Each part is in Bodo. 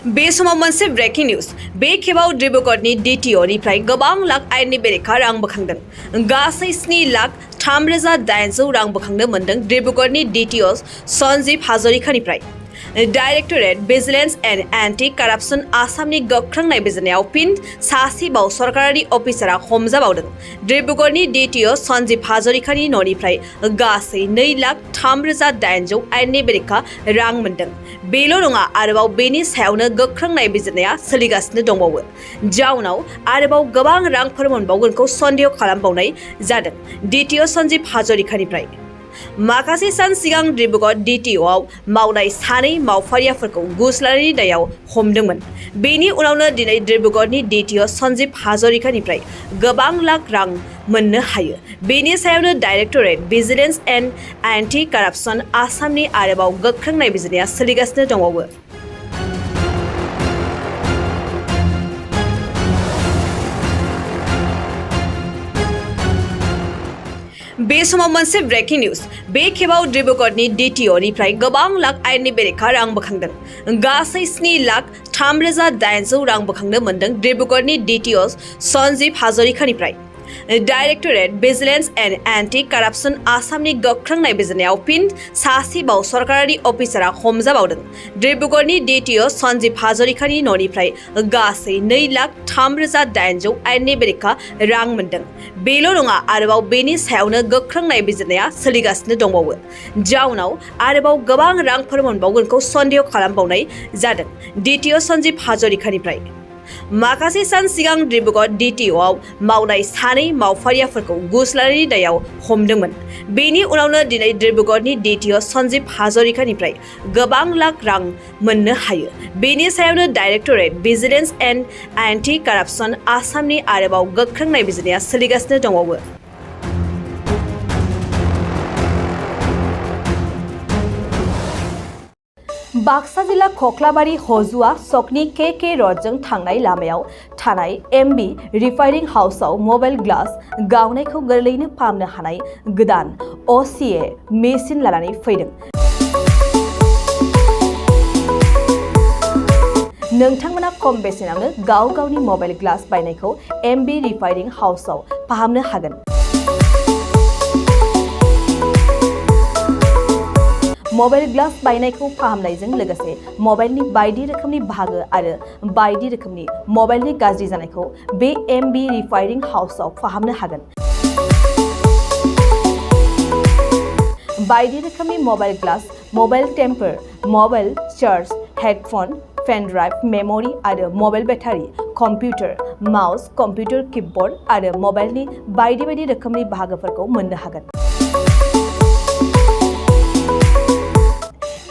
बे समाव मोनसे ब्रेकिं निउज बे खेबाव डिब्रुगढ़नि DTO निफ्राय गोबां लाख आयेननि बेरेखा रां बोखांदों गासै 7,08,800 रां बोखांनो मोनदों डिब्रुगढ़नि DTO सनज हाजरिकानिफ्राय directorate vigilance and anti corruption आसामनि गोख्रों नायबिजिरनायाव फिन सासेबाव सरकारि अफिसारा हमजाबावदों डिब्रुगढ़नि DTO सनज हाजरिकानि न'निफ्राय गासै 2,03,800 आयेननि बेरेखा रां मोनदों बेल' नङा आरोबाव बेनि सायावनो गोख्रों नायबिजिरनाया सोलिगासिनो दंबावो जाउनाव आरोबाव गोबां रांफोर मोनबावगोनखौ सन्देह खालामबावनाय जादों DTO सनज हाजरिकानिफ्राय माखासे सान सिगां डिब्रुगढ़ DTO आव मावनाय सानै मावफारियाफोरखौ घुस लानायनि दायाव हमदोंमोन बेनि उनावनो दिनै डिब्रुगढ़नि DTO सनज हाजरिकानिफ्राय गोबां लाख रां मोननो हायो बेनि सायावनो directorate vigilance and anti corruption आसामनि आरोबाव गोख्रों नायबिजिरनाया सोलिगासिनो दंबावो बे समाव मोनसे ब्रेकिं निउज बे खेबाव डिब्रुगढ़नि DTO निफ्राय गोबां लाख आयेननि बेरेखा रां बोखांदों गासै 7,08,800 रां बोखांनो मोनदों डिब्रुगढ़नि DTO सनज हाजरिकानिफ्राय directorate vigilance and anti corruption आसामनि गोख्रों नायबिजिरनायाव फिन सासेबाव सरकारि अफिसारा हमजाबावदों डिब्रुगढ़नि DTO सनज हाजरिकानि न'निफ्राय गासै 2,03,800 आयेननि बेरेखा रां मोनदों बेल' नङा आरोबाव बेनि सायावनो गोख्रों नायबिजिरनाया सोलिगासिनो दंबावो जाउनाव आरोबाव गोबां रांफोर मोनबावगोनखौ सन्देह खालामबावनाय जादों DTO सनज हाजरिकानिफ्राय माखासे सान सिगां डिब्रुगढ़ DTO आव मावनाय सानै मावफारियाफोरखौ घुस लानायनि दायाव हमदोंमोन बेनि उनावनो दिनै डिब्रुगढ़नि DTO सनज हाजरिकानिफ्राय गोबां लाख रां मोननो हायो बेनि सायावनो directorate vigilance and anti corruption आसामनि आरोबाव गोख्रों नायबिजिरनाया सोलिगासिनो दंबावो बाक्सा जिल्ला खख्लाबारि हजुआ सकनि KK रडजों थांनाय लामायाव थानाय MB रिफाइनिं हाउसआव मबाइल ग्लास गावनायखौ गोरलैयैनो फाहामनो हानाय गोदान OCA मेसिन लानानै फैदों नोंथांमोना खम बेसेनावनो गाव गावनि मबाइल ग्लास बायनायखौ MB रिफाइनिं हाउसआव फाहामनो हागोन मबाइल ग्लास बायनायखौ फाहामनायजों लोगोसे मबाइलनि बायदि रोखोमनि बाहागो आरो बायदि रोखोमनि मबाइलनि गाज्रि जानायखौ बे MB रिफाइनिं हाउसआव फाहामनो हागोन बायदि रोखोमनि mobile glass mobile temper mobile charge headphone pen drive memory आरो mobile battery computer mouse computer keyboard आरो मबाइलनि बायदि रोखोमनि बाहागोफोरखौ मोननो हागोन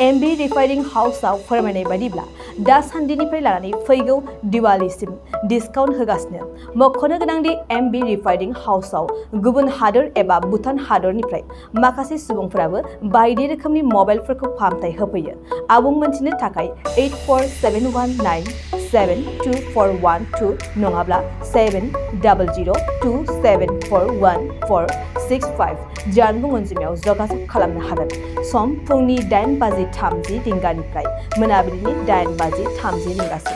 MB रिफाइनिं हाउसआव फोरमायनाय बायदिब्ला दासान्दिनिफ्राय लानानै फैगौ दिवालीसिम डिसकाउन्ट होगासिनो मख'नो गोनांदि MB रिफाइनिं हाउसआव गुबुन हादोर एबा भुटान हादरनिफ्राय माखासे सुबुंफोराबो बायदि रोखोमनि मबाइलफोरखौ फाहामथाय होफैयो आबुं मोनथिनो थाखाय 8471972412 नङाब्ला 7002741465 जानबुं अनजिमायाव जगाजग खालामनो हागोन सम फुंनि 8:30 रिंगानिफ्राय मोनाबिलिनि 8:30 रिंगासिम